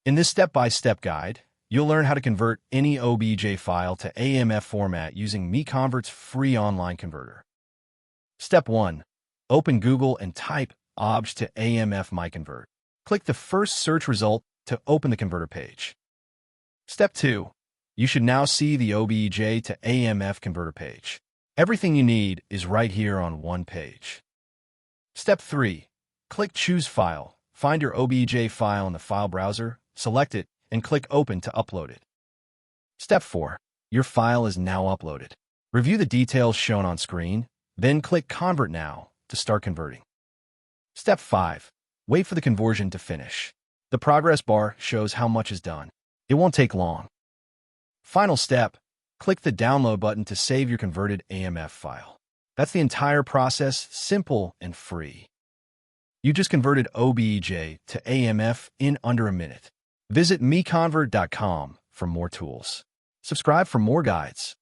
In this step-by-step guide, you'll learn how to convert any OBJ file to AMF format using MiConvert's free online converter. Step 1. Open Google and type OBJ to AMF MiConvert. Click the first search result to open the converter page. Step 2. You should now see the OBJ to AMF converter page. Everything you need is right here on one page. Step 3. Click Choose File. Find your OBJ file in the file browser, select it, and click Open to upload it. Step 4. Your file is now uploaded. Review the details shown on screen, then click Convert Now to start converting. Step 5. Wait for the conversion to finish. The progress bar shows how much is done. It won't take long. Final step. Click the Download button to save your converted AMF file. That's the entire process, simple and free. You just converted OBJ to AMF in under a minute. Visit MiConvert.com for more tools. Subscribe for more guides.